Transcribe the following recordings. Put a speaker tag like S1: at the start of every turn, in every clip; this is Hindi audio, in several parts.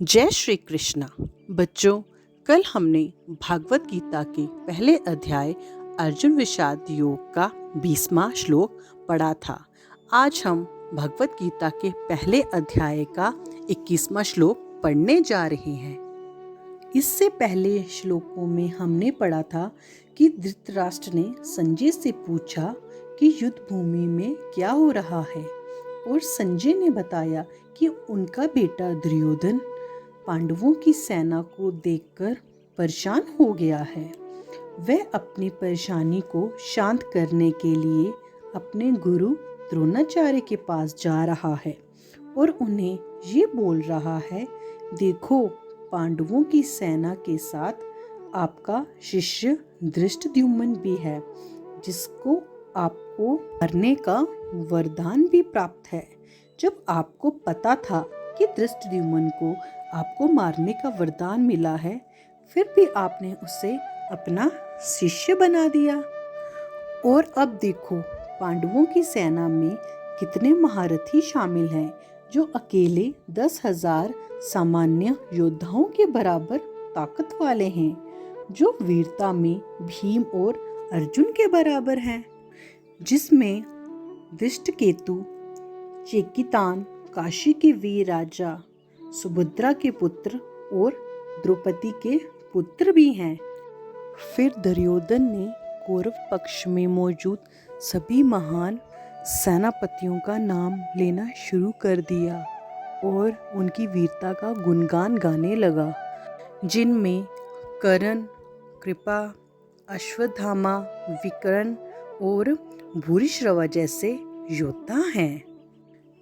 S1: जय श्री कृष्णा। बच्चों, कल हमने भागवत गीता के पहले अध्याय अर्जुन विषाद योग का 20वां श्लोक पढ़ा था। आज हम भगवत गीता के पहले अध्याय का 21वां श्लोक पढ़ने जा रहे हैं। इससे पहले श्लोकों में हमने पढ़ा था कि धृतराष्ट्र ने संजय से पूछा कि युद्ध भूमि में क्या हो रहा है, और संजय ने बताया कि उनका बेटा दुर्योधन पांडवों की सेना को देखकर परेशान हो गया है। वह अपनी परेशानी को शांत करने के लिए अपने गुरु द्रोणाचार्य के पास जा रहा है और उन्हें ये बोल रहा है, देखो, पांडवों की सेना के साथ आपका शिष्य धृष्टद्युम्न भी है, जिसको आपको मरने का वरदान भी प्राप्त है। जब आपको पता था कि धृष्टद्युम्न को आपको मारने का वरदान मिला है, फिर भी आपने उसे अपना शिष्य बना दिया। और अब देखो, पांडवों की सेना में कितने महारथी शामिल हैं, जो अकेले 10,000 सामान्य योद्धाओं के बराबर ताकत वाले हैं, जो वीरता में भीम और अर्जुन के बराबर हैं, जिसमें धृष्टकेतु, चेकितान, काशी के वीर राजा, सुभद्रा के पुत्र और द्रौपदी के पुत्र भी हैं। फिर दुर्योधन ने कौरव पक्ष में मौजूद सभी महान सेनापतियों का नाम लेना शुरू कर दिया और उनकी वीरता का गुणगान गाने लगा, जिनमें कर्ण, कृपा, अश्वत्थामा, विकर्ण और भूरिश्रवा जैसे योद्धा हैं,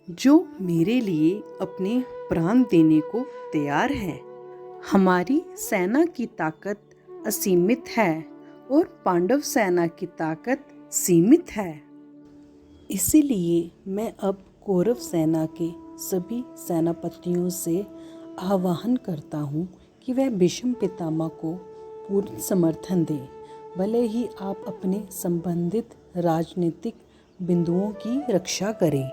S1: जो मेरे लिए अपने प्राण देने को तैयार हैं। हमारी सेना की ताकत असीमित है और पांडव सेना की ताकत सीमित है। इसीलिए मैं अब कौरव सेना के सभी सेनापतियों से आह्वान करता हूँ कि वह भीष्म पितामह को पूर्ण समर्थन दें, भले ही आप अपने संबंधित राजनीतिक बिंदुओं की रक्षा करें।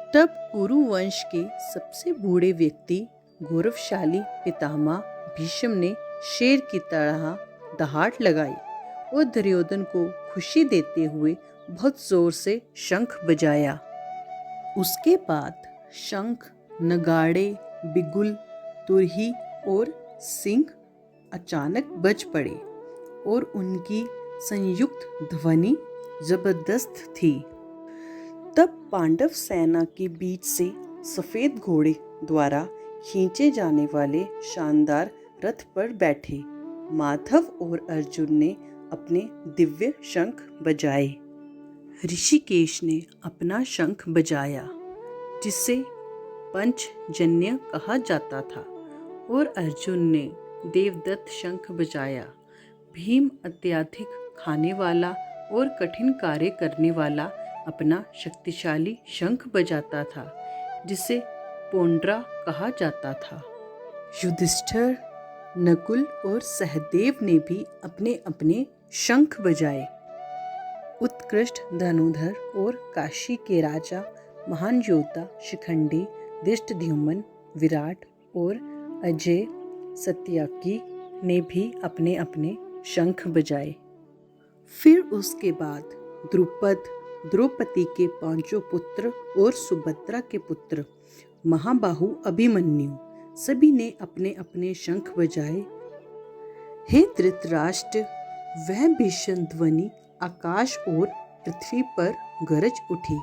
S1: तब कुरु वंश के सबसे बूढ़े व्यक्ति गौरवशाली पितामह भीष्म ने शेर की तरह दहाड़ लगाई और दुर्योधन को खुशी देते हुए बहुत जोर से शंख बजाया। उसके बाद शंख, नगाड़े, बिगुल, तुरही और सिंह अचानक बज पड़े और उनकी संयुक्त ध्वनि जबरदस्त थी। तब पांडव सेना के बीच से सफेद घोड़े द्वारा खींचे जाने वाले शानदार रथ पर बैठे माधव और अर्जुन ने अपने दिव्य शंख बजाए। ऋषिकेश ने अपना शंख बजाया, जिसे पंचजन्य कहा जाता था, और अर्जुन ने देवदत्त शंख बजाया। भीम अत्यधिक खाने वाला और कठिन कार्य करने वाला अपना शक्तिशाली शंख बजाता था, जिसे पोंड्रा कहा जाता था। युधिष्ठिर, नकुल और सहदेव ने भी अपने अपने शंख बजाए। उत्कृष्ट धनुधर और काशी के राजा, महान योद्धा शिखंडी, धृष्टद्युम्न, विराट और अजय सत्यकी ने भी अपने अपने शंख बजाए। फिर उसके बाद द्रुपद, द्रौपदी के पांचों पुत्र और सुभद्रा के पुत्र महाबाहु अभिमन्यु सभी ने अपने अपने शंख बजाए। हे धृतराष्ट्र, वह भीषण ध्वनि आकाश और पृथ्वी पर गरज उठी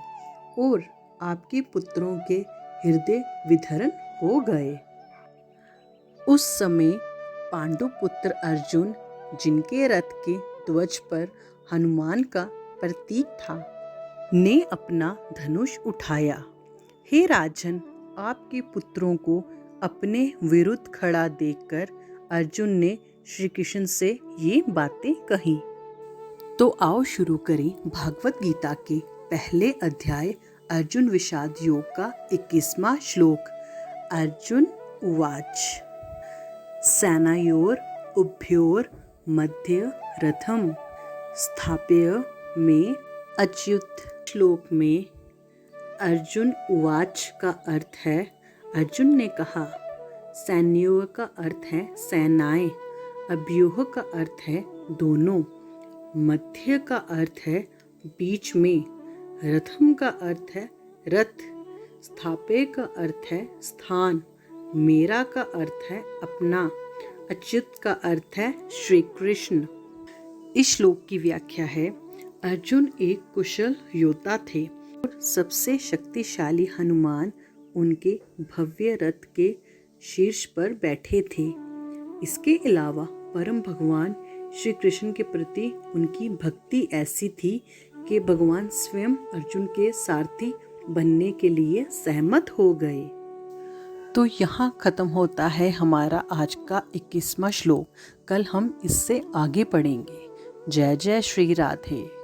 S1: और आपके पुत्रों के हृदय विदीर्ण हो गए। उस समय पांडु पुत्र अर्जुन, जिनके रथ के ध्वज पर हनुमान का प्रतीक था, ने अपना धनुष उठाया। हे राजन, आपके पुत्रों को अपने विरुद्ध खड़ा देखकर अर्जुन ने श्री कृष्ण से ये बातें कही। तो आओ शुरू करें भागवत गीता के पहले अध्याय अर्जुन विषाद योग का 21वां श्लोक। अर्जुन उवाच, सेनायोर उभयोर मध्ये रथम स्थाप्य में अच्युत। श्लोक में अर्जुन उवाच का अर्थ है, अर्जुन ने कहा, सैन्यों का अर्थ है सेनाएं, अव्यूह का अर्थ है दोनों, मध्य का अर्थ है बीच में, रथम का अर्थ है रथ, स्थापे का अर्थ है स्थान, मेरा का अर्थ है अपना, अच्युत का अर्थ है श्री कृष्ण। इस श्लोक की व्याख्या है, अर्जुन एक कुशल योद्धा थे और सबसे शक्तिशाली हनुमान उनके भव्य रथ के शीर्ष पर बैठे थे। इसके अलावा परम भगवान श्री कृष्ण के प्रति उनकी भक्ति ऐसी थी कि भगवान स्वयं अर्जुन के सारथी बनने के लिए सहमत हो गए। तो यहाँ खत्म होता है हमारा आज का 21वां श्लोक। कल हम इससे आगे पढ़ेंगे। जय जय श्री राधे।